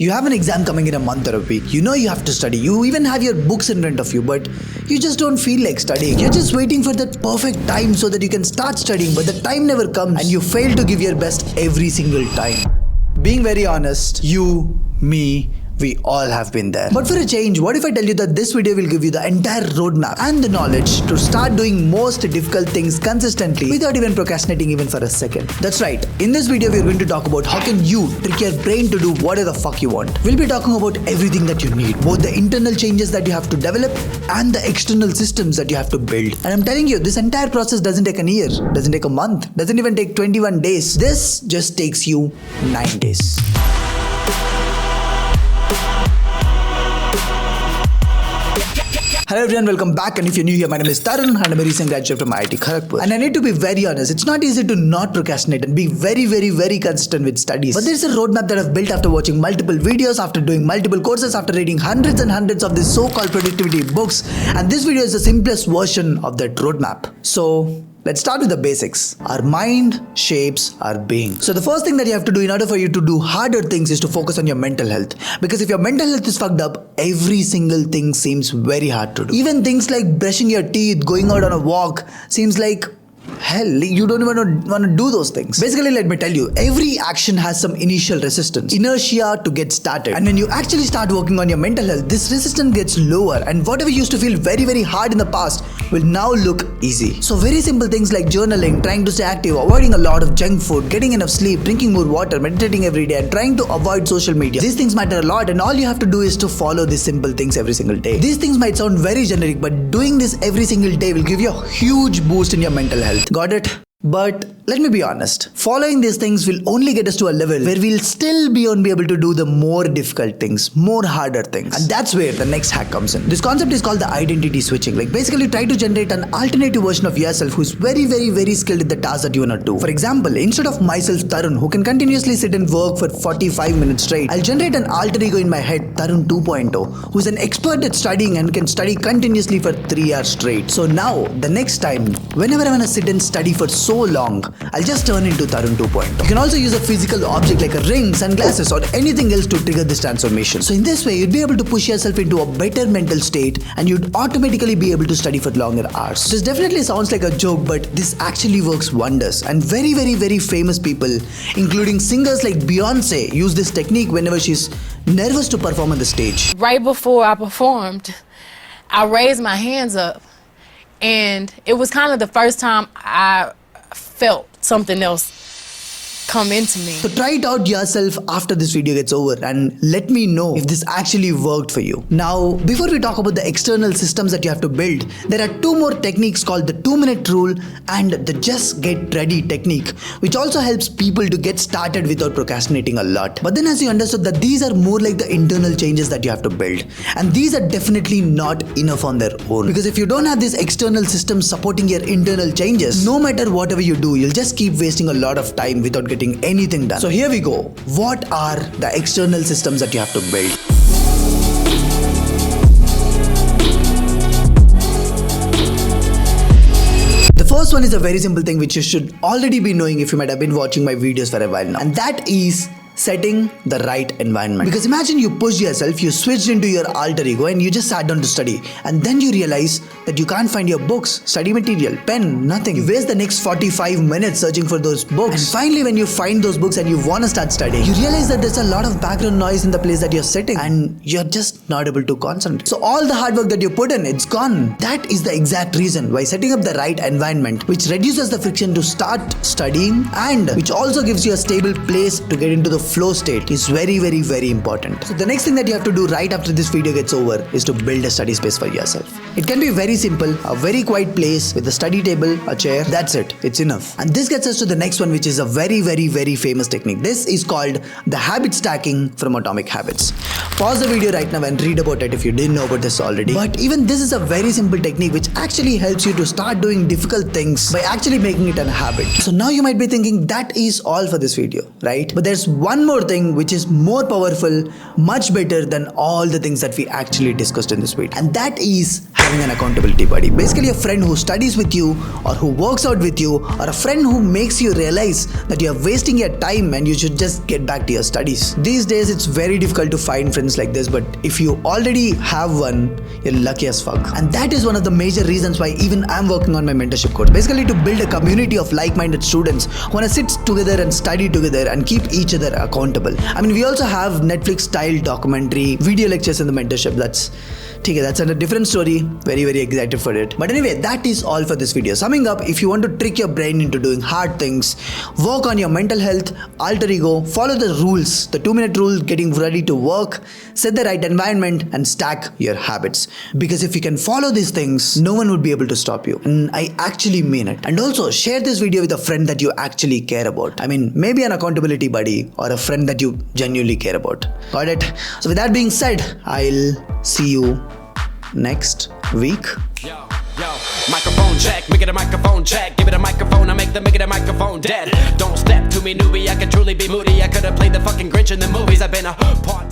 You have an exam coming in a month or a week. You know you have to study. You even have your books in front of you, but you just don't feel like studying. You're just waiting for that perfect time so that you can start studying, but the time never comes and you fail to give your best every single time. Being very honest, you, me, we all have been there. But for a change, what if I tell you that this video will give you the entire roadmap and the knowledge to start doing most difficult things consistently without even procrastinating even for a second. That's right. In this video, we're going to talk about how can you trick your brain to do whatever the fuck you want. We'll be talking about everything that you need, both the internal changes that you have to develop and the external systems that you have to build. And I'm telling you, this entire process doesn't take a year, doesn't take a month, doesn't even take 21 days. This just takes you 9 days. Hello everyone, welcome back, and if you're new here, my name is Tharun and I'm a recent graduate from IIT Kharagpur. And I need to be very honest, it's not easy to not procrastinate and be very consistent with studies. But there's a roadmap that I've built after watching multiple videos, after doing multiple courses, after reading hundreds and hundreds of these so-called productivity books, and this video is the simplest version of that roadmap. So let's start with the basics. Our mind shapes our being. So the first thing that you have to do in order for you to do harder things is to focus on your mental health. Because if your mental health is fucked up, every single thing seems very hard to do. Even things like brushing your teeth, going out on a walk seems like hell. You don't even want to do those things. Basically, let me tell you, every action has some initial resistance, inertia to get started. And when you actually start working on your mental health, this resistance gets lower, and whatever used to feel very hard in the past will now look easy. So very simple things like journaling, trying to stay active, avoiding a lot of junk food, getting enough sleep, drinking more water, meditating every day, and trying to avoid social media. These things matter a lot, and all you have to do is to follow these simple things every single day. These things might sound very generic, but doing this every single day will give you a huge boost in your mental health. Got it? But let me be honest, following these things will only get us to a level where we'll still be able to do the more difficult things, more harder things. And that's where the next hack comes in. This concept is called the identity switching. Like basically try to generate an alternative version of yourself who's very skilled at the task that you want to do. For example, instead of myself Tharun, who can continuously sit and work for 45 minutes straight, I'll generate an alter ego in my head, Tharun 2.0, who's an expert at studying and can study continuously for 3 hours straight. So now, the next time, whenever I want to sit and study for so long, I'll just turn into Tharun 2.0. You can also use a physical object like a ring, sunglasses, or anything else to trigger this transformation. So in this way, you'd be able to push yourself into a better mental state and you'd automatically be able to study for longer hours. This definitely sounds like a joke, but this actually works wonders. And very famous people, including singers like Beyonce, use this technique whenever she's nervous to perform on the stage. Right before I performed, I raised my hands up, and it was kind of the first time I felt something else come into me. So try it out yourself after this video gets over and let me know if this actually worked for you. Now, before we talk about the external systems that you have to build, there are two more techniques called the 2-minute rule and the just get ready technique, which also helps people to get started without procrastinating a lot. But then as you understood that these are more like the internal changes that you have to build, and these are definitely not enough on their own. Because if you don't have these external systems supporting your internal changes, no matter whatever you do, you'll just keep wasting a lot of time without getting anything done. So here we go. What are the external systems that you have to build? The first one is a very simple thing which you should already be knowing if you might have been watching my videos for a while now. And that is setting the right environment. Because imagine you pushed yourself, you switched into your alter ego and you just sat down to study, and then you realize that you can't find your books, study material, pen, nothing. You waste the next 45 minutes searching for those books, and finally when you find those books and you want to start studying, you realize that there's a lot of background noise in the place that you're sitting and you're just not able to concentrate. So all the hard work that you put in, it's gone. That is the exact reason why setting up the right environment, which reduces the friction to start studying and which also gives you a stable place to get into the flow state, is very important. So the next thing that you have to do right after this video gets over is to build a study space for yourself. It can be very simple, a very quiet place with a study table, a chair, that's it, it's enough. And this gets us to the next one, which is a very famous technique. This is called the habit stacking from Atomic Habits. Pause the video right now and read about it if you didn't know about this already. But even this is a very simple technique which actually helps you to start doing difficult things by actually making it a habit. So now you might be thinking that is all for this video, right? But there's one one more thing which is more powerful, much better than all the things that we actually discussed in this video. And that is having an accountability buddy. Basically a friend who studies with you or who works out with you, or a friend who makes you realize that you are wasting your time and you should just get back to your studies. These days it's very difficult to find friends like this, but if you already have one, you're lucky as fuck. And that is one of the major reasons why even I'm working on my mentorship course. Basically to build a community of like-minded students who want to sit together and study together and keep each other accountable. I mean, we also have Netflix style documentary video lectures in the mentorship. That's a different story. Very, very excited for it. But anyway, that is all for this video. Summing up, if you want to trick your brain into doing hard things, work on your mental health, alter ego, follow the rules, the 2-minute rule, getting ready to work, set the right environment, and stack your habits. Because if you can follow these things, no one would be able to stop you. And I actually mean it. And also share this video with a friend that you actually care about. I mean, maybe an accountability buddy or a friend that you genuinely care about. Got it? So with that being said, I'll see you next week. Yo, microphone check, make it a microphone check. Give it a microphone, I make it a microphone dead. Don't step to me, newbie, I could truly be moody. I could have played the fucking Grinch in the movies. I've been a part-time